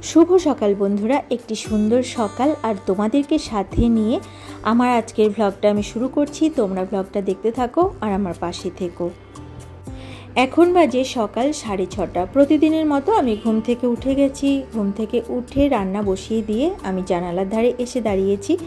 शुभ सकाल बंधुरा एक सुंदर सकाल और तुम्हादेरके साथे निये आमार आजकेर ब्लगटा आमी शुरू करछि। तोमरा ब्लगटा देखते थाको और आमार पाशे थेको। एखन बाजे सकाल 6:30। प्रतिदिनेर मतो आमी घुम थेके उठे गेछि। घुम थेके उठे रान्ना बसिए दिए आमी जानालार धारे एसे दाड़िएछि,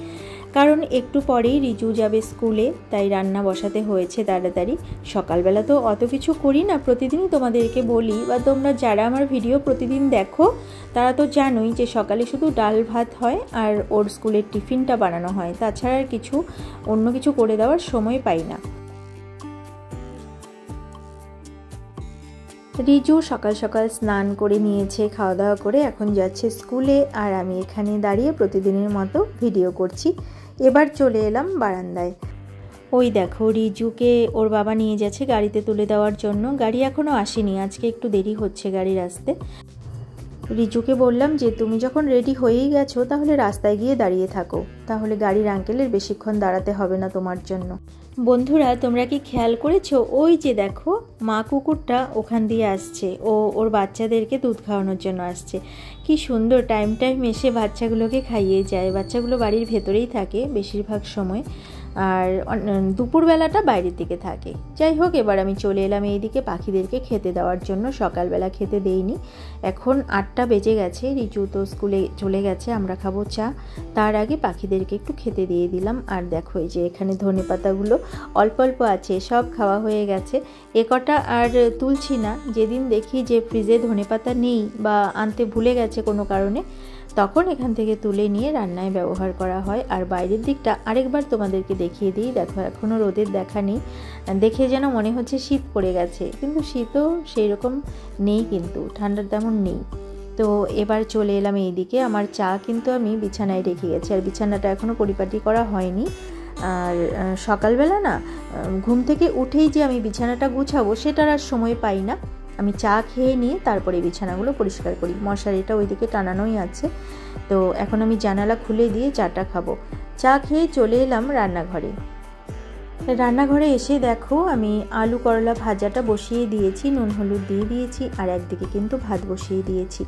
कारण एकटू परेई रिजू जाबे स्कूले, ताई रान्ना बसाते हयेछे ताड़ाताड़ी। सकालबेला तो अत किछु करी ना, प्रतिदिनই तोमादेरके बोली बा तोमरा जारा आमार भिडियो प्रतिदिन देखो तारा तो जानोई जे सकाले शुधु डाल भात हय और ओर स्कूलेर टिफिनटा बानानो हय, ताछाड़ा आर किछु अन्य किछु करे देওয়ার समय पाई ना। रिजू सकाल सकाल स्नान करे निয়েছে, खाওয়া दाওয়া करे এখন যাচ্ছে স্কুলে আর আমি এখানে দাঁড়িয়ে প্রতিদিনের মতো ভিডিও করছি। এবার চলে এলাম বারান্দায়। ওই দেখো রিজুকে ওর বাবা নিয়ে যাচ্ছে গাড়িতে তুলে দেওয়ার জন্য। গাড়ি এখনো আসেনি, আজকে একটু দেরি হচ্ছে গাড়ির আসতে। রিজুকে বললাম যে তুমি যখন রেডি হয়েই গেছো তাহলে রাস্তায় গিয়ে দাঁড়িয়ে থাকো, তাহলে গাড়ির আঙ্কেলের বেশিক্ষণ দাঁড়াতে হবে না তোমার জন্য। বন্ধুরা তোমরা কি খেয়াল করেছো ওই যে দেখো মা কুকুরটা ওখান দিয়ে আসছে, ও ওর বাচ্চাদেরকে দুধ খাওয়ানোর জন্য আসছে। কি সুন্দর টাইম এসে বাচ্চাগুলোকে খাইয়ে যায়। বাচ্চাগুলো বাড়ির ভেতরেই থাকে বেশিরভাগ সময়, আর দুপুরবেলাটা বাইরের দিকে থাকে। যাই হোক, এবার আমি চলে এলাম এইদিকে পাখিদেরকে খেতে দেওয়ার জন্য। সকালবেলা খেতে দেইনি, এখন 8টা বেজে গেছে। রিজু তো স্কুলে চলে গেছে, আমরা খাবো চা। তার আগে পাখিদেরকে একটু খেতে দিয়ে দিলাম। আর দেখো এই যে এখানে ধনেপাতাগুলো অল্প অল্প আছে, সব খাওয়া হয়ে গেছে। এ কটা আর তুলছি না, যেদিন দেখি যে ফ্রিজে ধনেপাতা নেই বা আনতে ভুলে গেছে কোনো কারণে, তখন এখান থেকে তুলে নিয়ে রান্নায় ব্যবহার করা হয়। আর বাইরের দিকটা আরেকবার তোমাদেরকে দেখিয়ে দিই। দেখো এখনও রোদের দেখা নেই, দেখে যেন মনে হচ্ছে শীত পড়ে গেছে, কিন্তু শীতও সেই রকম নেই, কিন্তু ঠান্ডার তেমন নেই। তো এবার চলে এলাম এইদিকে। আমার চা কিন্তু আমি বিছানায় রেখে গেছি, আর বিছানাটা এখনও পরিপাটি করা হয়নি। আর সকালবেলা না ঘুম থেকে উঠেই যে আমি বিছানাটা গুছাবো সেটার আর সময় পাই না। আমি চা খেয়ে নিয়ে তারপরে বিছানাগুলো পরিষ্কার করি। মশারিটা ওইদিকে টানানোই আছে। তো এখন আমি জানালা খুলে দিয়ে চাটা খাবো। চা খেয়ে চলে এলাম রান্নাঘরে। রান্নাঘরে এসে দেখো আমি আলু করলা ভাজাটা বসিয়ে দিয়েছি, নুন হলুদ দিয়ে দিয়েছি, আর একদিকে কিন্তু ভাত বসিয়ে দিয়েছি।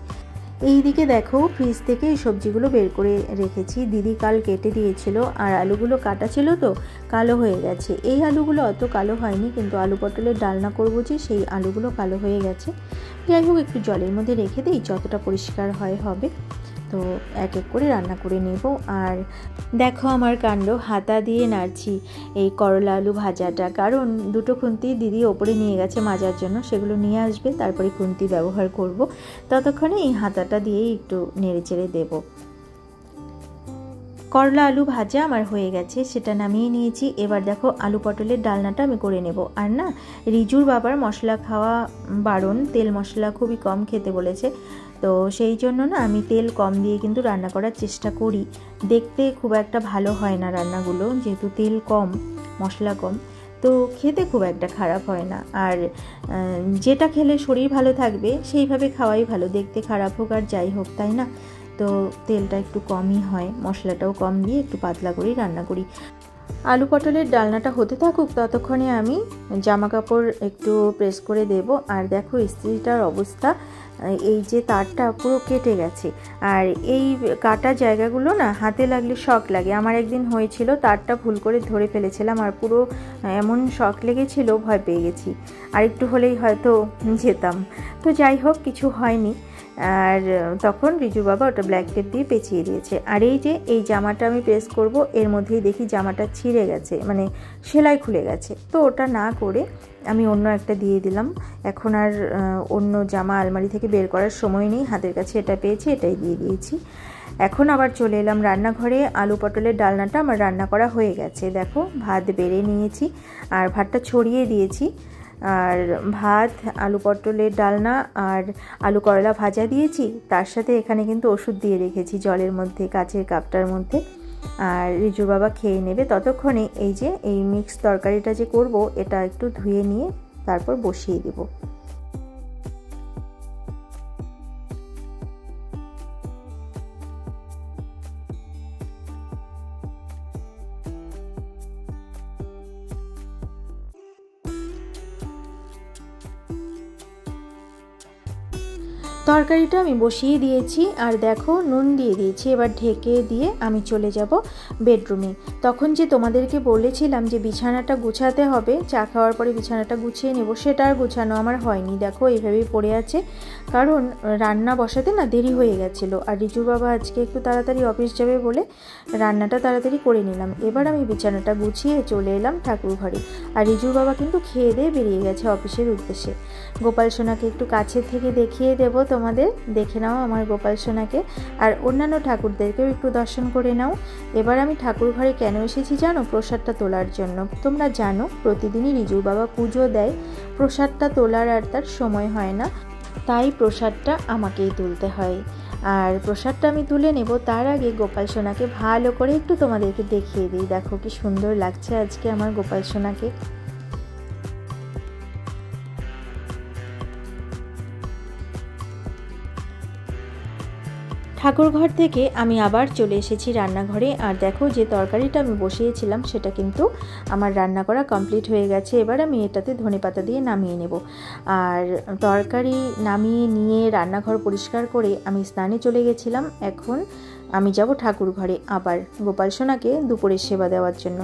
এই দিকে দেখো ফ্রিজ থেকে এই সবজিগুলো বের করে রেখেছি। দিদি কাল কেটে দিয়েছিল, আর আলুগুলো কাটা ছিল তো কালো হয়ে গেছে। এই আলুগুলো অত কালো হয়নি, কিন্তু আলু পটলের ডালনা করবো যে সেই আলুগুলো কালো হয়ে গেছে। যাই হোক, একটু জলের মধ্যে রেখে দিই, যতটা পরিষ্কার হয় হবে। তো এক এক করে রান্না করে নেব। আর দেখো আমার কাণ্ড, হাতা দিয়ে নাড়ছি এই করলা আলু ভাজাটা, কারণ দুটো খুন্তি দিদি ওপরে নিয়ে গেছে মাজার জন্য, সেগুলো নিয়ে আসবে, তারপরে খুন্তি ব্যবহার করব। ততক্ষণে এই হাতাটা দিয়েই একটু নেড়ে চেড়ে দেবো। করলা আলু ভাজা আমার হয়ে গেছে, সেটা নামিয়ে নিয়েছি। এবার দেখো আলু পটলের ডালনাটা আমি করে নেব। আর না, রিজুর বাবার মশলা খাওয়া বারণ, তেল মশলা খুবই কম খেতে বলেছে। তো সেই জন্য না আমি তেল কম দিয়ে কিন্তু রান্না করার চেষ্টা করি। দেখতে খুব একটা ভালো হয় না রান্নাগুলো, যেহেতু তেল কম মশলা কম, তো খেতে খুব একটা খারাপ হয় না। আর যেটা খেলে শরীর ভালো থাকবে সেইভাবে খাওয়াই ভালো, দেখতে খারাপ হোক আর যাই হোক, তাই না? তো তেলটা একটু কমই হয়, মশলাটাও কম দিয়ে একটু পাতলা করেই রান্না করি। আলু পটলের ডালনাটা হতে থাকুক, ততক্ষণে আমি জামা কাপড় একটু প্রেস করে দেব। আর দেখো ইস্ত্রিটার অবস্থা, এই যে তারটা পুরো কেটে গেছে, আর এই কাটা জায়গাগুলো না হাতে লাগলে শক লাগে। আমার একদিন হয়েছিল, তারটা ভুল করে ধরে ফেলেছিলাম, আর পুরো এমন শক লেগেছিল, ভয় পেয়ে গেছি। আর একটু হলেই হয়তো যেতাম। তো যাই হোক, কিছু হয়নি। আর তখন রিজুর বাবা ওটা ব্ল্যাক টেপ দিয়ে পেঁচিয়ে দিয়েছে। আর এই যে এই জামাটা আমি প্রেস করব, এর মধ্যেই দেখি জামাটা ছিঁড়ে গেছে, মানে সেলাই খুলে গেছে। তো ওটা না করে আমি অন্য একটা দিয়ে দিলাম। এখন আর অন্য জামা আলমারি থেকে বের করার সময় নেই, হাতের কাছে এটা পেয়েছি, এটাই দিয়ে দিয়েছি। এখন আবার চলে এলাম রান্নাঘরে। আলু পটলের ডালনাটা আমার রান্না করা হয়ে গেছে। দেখো ভাত বেড়ে নিয়েছি আর ভাতটা ছড়িয়ে দিয়েছি। আর ভাত, আলু পটলের ডালনা আর আলু করলা ভাজা দিয়েছি, তার সাথে এখানে কিন্তু ওষুধ দিয়ে রেখেছি জলের মধ্যে, কাচের কাপটার মধ্যে। আর রিজুর বাবা খেয়ে নেবে। ততক্ষণে এই যে এই মিক্স তরকারিটা যে করব, এটা একটু ধুয়ে নিয়ে তারপর বসিয়ে দেব। তরকারিটা আমি বসিয়ে দিয়েছি আর দেখো নুন দিয়ে দিয়েছি। এবার ঢেকে দিয়ে আমি চলে যাব বেডরুমে। তখন যে তোমাদেরকে বলেছিলাম যে বিছানাটা গুছাতে হবে, চা খাওয়ার পরে বিছানাটা গুছিয়ে নেব, সেটা আর গুছানো আমার হয়নি। দেখো এইভাবেই পড়ে আছে, কারণ রান্না বসাতে না দেরি হয়ে গেছিলো। আর রিজুর বাবা আজকে একটু তাড়াতাড়ি অফিস যাবে বলে রান্নাটা তাড়াতাড়ি করে নিলাম। এবার আমি বিছানাটা গুছিয়ে চলে এলাম ঠাকুর ঘরে। আর রিজুর বাবা কিন্তু খেয়ে দিয়ে বেরিয়ে গেছে অফিসের উদ্দেশ্যে। গোপাল সোনাকে একটু কাছে থেকে দেখিয়ে দেবো তোমাদের, দেখে নাও আমার গোপাল সোনাকে, আর অন্যান্য ঠাকুরদেরকেও একটু দর্শন করে নাও। এবার আমি ঠাকুর ঘরে কেন এসেছি জানো? প্রসাদটা তোলার জন্য। তোমরা জানো প্রতিদিনই রিজুর বাবা পুজো দেয়, প্রসাদটা তোলার আর তার সময় হয় না, তাই প্রসাদটা আমাকেই তুলতে হয়। আর প্রসাদটা আমি তুলে নেব, তার আগে গোপাল সোনাকে ভালো করে একটু তোমাদেরকে দেখিয়ে দিই। দেখো কি সুন্দর লাগছে আজকে আমার গোপাল সোনাকে। ঠাকুরঘর থেকে আমি আবার চলে এসেছি রান্নাঘরে। আর দেখো যে তরকারিটা আমি বসিয়েছিলাম সেটা কিন্তু আমার রান্না করা কমপ্লিট হয়ে গেছে। এবার আমি এটাতে ধনেপাতা দিয়ে নামিয়ে নেব। আর তরকারি নামিয়ে নিয়ে রান্নাঘর পরিষ্কার করে আমি স্নানে চলে গেছিলাম। এখন আমি যাব ঠাকুর ঘরে আবার গোপাল সোনাকে দুপুরের সেবা দেওয়ার জন্য।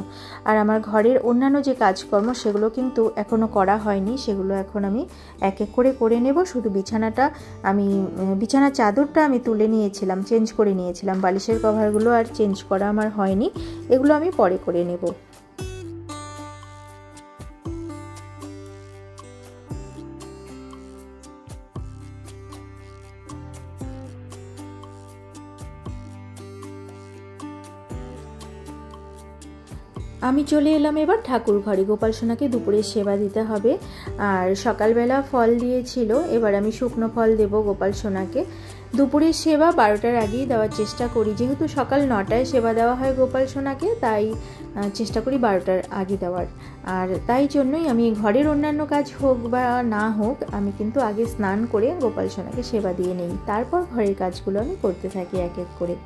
আর আমার ঘরের অন্যান্য যে কাজকর্ম সেগুলো কিন্তু এখনও করা হয়নি, সেগুলো এখন আমি এক এক করে নেব। শুধু বিছানার চাদরটা আমি তুলে নিয়েছিলাম, চেঞ্জ করে নিয়েছিলাম, বালিশের কভারগুলো আর চেঞ্জ করা আমার হয়নি, এগুলো আমি পরে করে নেব। আমি চলে এলাম এবার ঠাকুর ঘরে। গোপাল সোনাকে দুপুরের সেবা দিতে হবে। আর সকালবেলা ফল দিয়েছিল, এবার আমি শুকনো ফল দেব গোপাল সোনাকে। দুপুরের সেবা 12টার আগেই দেওয়ার চেষ্টা করি, যেহেতু সকাল 9টায় সেবা দেওয়া হয় গোপাল সোনাকে, তাই চেষ্টা করি 12টার আগে দেওয়ার। আর তাই জন্যই আমি ঘরের অন্যান্য কাজ হোক বা না হোক, আমি কিন্তু আগে স্নান করে গোপাল সোনাকে সেবা দিয়ে নেই, তারপর ঘরের কাজগুলো আমি করতে থাকি এক এক করে।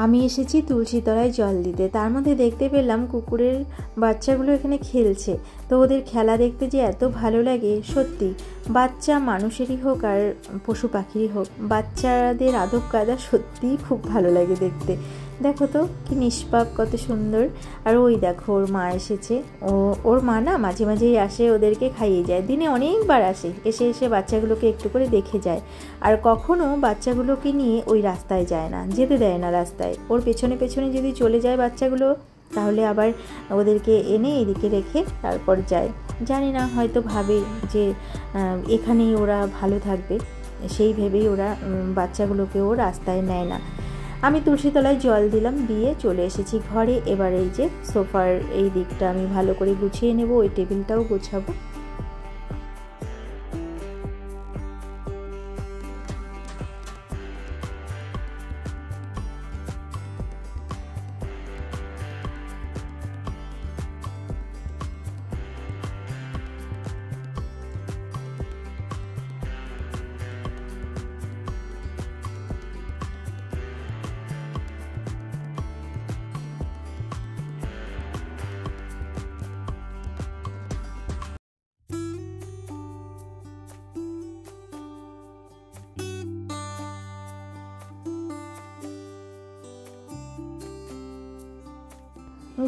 আমি এসেছি তুলসী তলায় জল দিতে, তার মধ্যে দেখতে পেলাম কুকুরের বাচ্চাগুলো এখানে খেলছে। তো ওদের খেলা দেখতে যে এত ভালো লাগে, সত্যি বাচ্চা মানুষেরই হোক আর পশু পাখিরই হোক, বাচ্চাদের আদব কায়দা সত্যিই খুব ভালো লাগে দেখতে। দেখো তো কি নিষ্পাপ, কত সুন্দর। আর ওই দেখো ওর মা এসেছে, ওর মা না মাঝে মাঝেই আসে, ওদেরকে খাইয়ে যায়, দিনে অনেকবার আসে, এসে বাচ্চাগুলোকে একটু করে দেখে যায়। আর কখনো বাচ্চাগুলোকে নিয়ে ওই রাস্তায় যায় না, যেতে দেয় না রাস্তায়। ওর পেছনে পেছনে যদি চলে যায় বাচ্চাগুলো, তাহলে আবার ওদেরকে এনে এদিকে রেখে তারপর যায়। জানি না, হয়তো ভাবে যে এখানেই ওরা ভালো থাকবে, সেই ভেবেই ওরা বাচ্চাগুলোকেও রাস্তায় নেয় না। আমি তুলসীতলায় জল দিলাম, দিয়ে চলে এসেছি ঘরে। এবার এই যে সোফার এই দিকটা আমি ভালো করে গুছিয়ে নেব, ওই টেবিলটাও গোছাবো।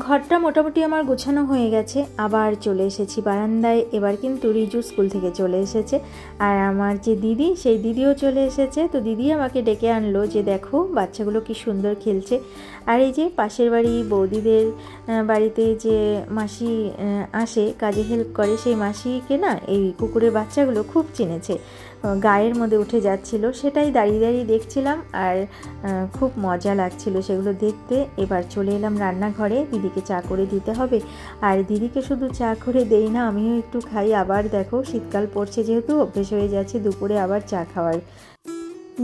ঘরটা মোটামুটি আমার গোছানো হয়ে গেছে। আবার চলে এসেছি বারান্দায়। এবার কিন্তু রিজু স্কুল থেকে চলে এসেছে, আর আমার যে দিদি, সেই দিদিও চলে এসেছে। তো দিদি আমাকে ডেকে আনলো যে দেখো বাচ্চাগুলো কি সুন্দর খেলছে। আর এই যে পাশের বাড়ি বৌদিদের বাড়িতে যে মাসি আসে কাজে হেল্প করে, সেই মাসিকে না এই কুকুরের বাচ্চাগুলো খুব চিনেছে। গায়ের মধ্যে উঠে যাচ্ছিল, সেটাই দাঁড়িয়ে দাঁড়িয়ে দেখছিলাম আর খুব মজা লাগছিল সেগুলো দেখতে। এবার চলে এলাম রান্নাঘরে, দিদিকে চা করে দিতে হবে। আর দিদিকে শুধু চা করে দেই না, আমিও একটু খাই। আবার দেখো শীতকাল পড়ছে যেহেতু অভ্যেস হয়ে যাচ্ছে দুপুরে আবার চা খাওয়ার।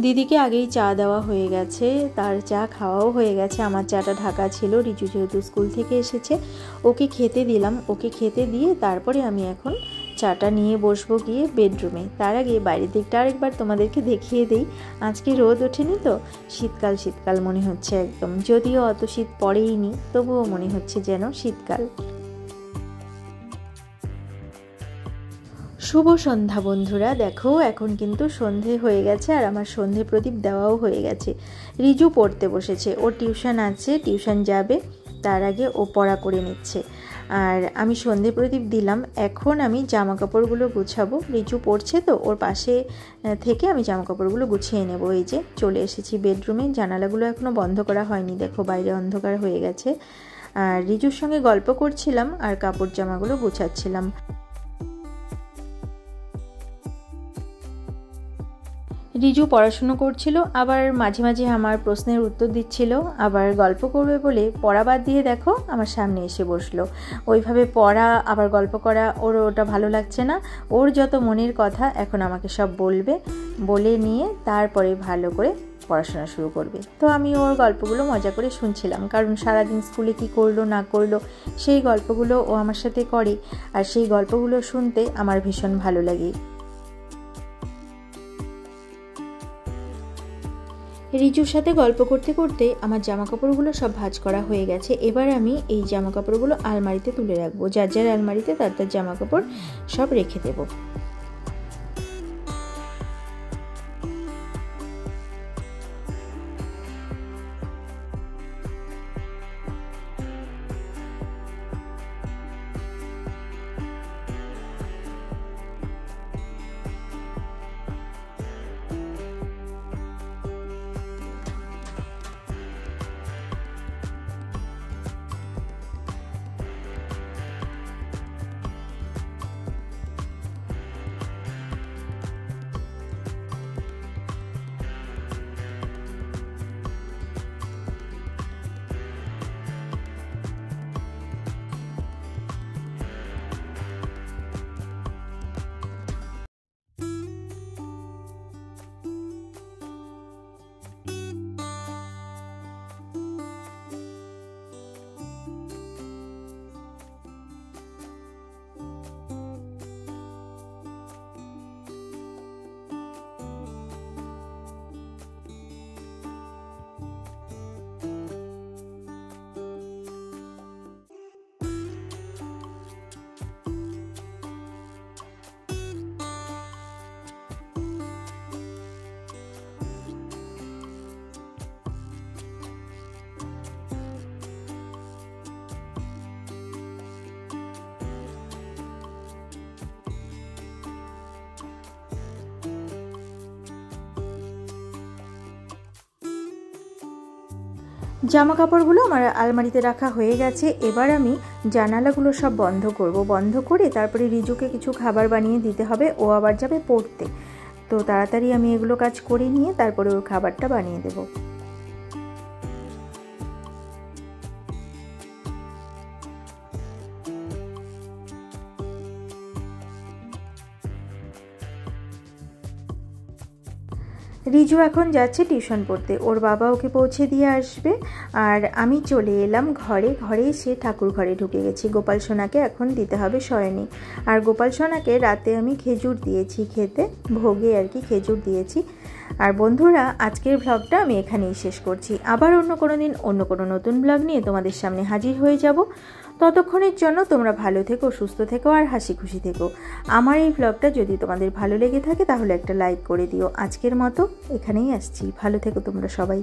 দিদিকে আগেই চা দেওয়া হয়ে গেছে, তার চা খাওয়াও হয়ে গেছে। আমার চাটা ঢাকা ছিল, রিচু যেহেতু স্কুল থেকে এসেছে ওকে খেতে দিলাম। ওকে খেতে দিয়ে তারপরে আমি এখন চাটা নিয়ে বসবো গিয়ে বেডরুমে। তার আগে বাইরের দিকটা আরেকবার তোমাদেরকে দেখিয়ে দেই। আজকে রোদ ওঠেনি তো, শীতকাল শীতকাল মনে হচ্ছে একদম, যদিও অত শীত পড়েইনি তবুও মনে হচ্ছে যেন শীতকাল। শুভ সন্ধ্যা বন্ধুরা, দেখো এখন কিন্তু সন্ধে হয়ে গেছে আর আমার সন্ধে প্রদীপ দেওয়াও হয়ে গেছে। রিজু পড়তে বসেছে, ওর টিউশন আছে, টিউশন যাবে, তার আগে ও পড়া করে নিচ্ছে। আর আমি সন্ধে প্রদীপ দিলাম। এখন আমি জামা কাপড়গুলো গুছাবো। রিজু পড়ছে তো, ওর পাশে থেকে আমি জামা কাপড়গুলো গুছিয়ে নেব। এই যে চলে এসেছি বেডরুমে, জানালাগুলো এখনও বন্ধ করা হয়নি, দেখো বাইরে অন্ধকার হয়ে গেছে। আর রিজুর সঙ্গে গল্প করছিলাম আর কাপড় জামাগুলো গুছাচ্ছিলাম। রিজু পড়াশুনো করছিল, আবার মাঝে মাঝে আমার প্রশ্নের উত্তর দিচ্ছিল, আবার গল্প করবে বলে পড়া বাদ দিয়ে দেখো আমার সামনে এসে বসলো। ওইভাবে পড়া আবার গল্প করা ওর ওটা ভালো লাগছে না। ওর যত মনের কথা এখন আমাকে সব বলবে, বলে নিয়ে তারপরে ভালো করে পড়াশোনা শুরু করবে। তো আমি ওর গল্পগুলো মজা করে শুনছিলাম, কারণ সারাদিন স্কুলে কি করলো না করলো সেই গল্পগুলো ও আমার সাথে করে, আর সেই গল্পগুলো শুনতে আমার ভীষণ ভালো লাগে। রিজুর সাথে গল্প করতে করতে আমার জামা কাপড়গুলো সব ভাঁজ করা হয়ে গেছে। এবার আমি এই জামা কাপড়গুলো আলমারিতে তুলে রাখবো, যার যার আলমারিতে তার তার জামা কাপড় সব রেখে দেবো। জামা কাপড়গুলো আমার আলমারিতে রাখা হয়ে গেছে। এবার আমি জানালাগুলো সব বন্ধ করব, বন্ধ করে তারপরে রিজুকে কিছু খাবার বানিয়ে দিতে হবে, ও আবার যাবে পড়তে। তো তাড়াতাড়ি আমি এগুলো কাজ করে নিয়ে তারপরে ওর খাবারটা বানিয়ে দেবো। রিজু এখন যাচ্ছে টিউশন পড়তে, ওর বাবা ওকে পৌঁছে দিয়ে আসবে। আর আমি চলে এলাম ঘরে। ঘরে এসে ঠাকুর ঘরে ঢুকে গেছি। গোপাল সোনাকে এখন দিতে হবে শয়নে। আর গোপাল সোনাকে রাতে আমি খেজুর দিয়েছি খেতে, ভোগে আর কি খেজুর দিয়েছি। আর বন্ধুরা, আজকের ব্লগটা আমি এখানেই শেষ করছি। আবার অন্য কোনো দিন অন্য কোনো নতুন ব্লগ নিয়ে তোমাদের সামনে হাজির হয়ে যাব। ততক্ষণের জন্য তোমরা ভালো থেকো, সুস্থ থেকো আর হাসি খুশি থেকো। আমার এই ব্লগটা যদি তোমাদের ভালো লেগে থাকে তাহলে একটা লাইক করে দিও। আজকের মতো এখানেই আসছি, ভালো থেকো তোমরা সবাই।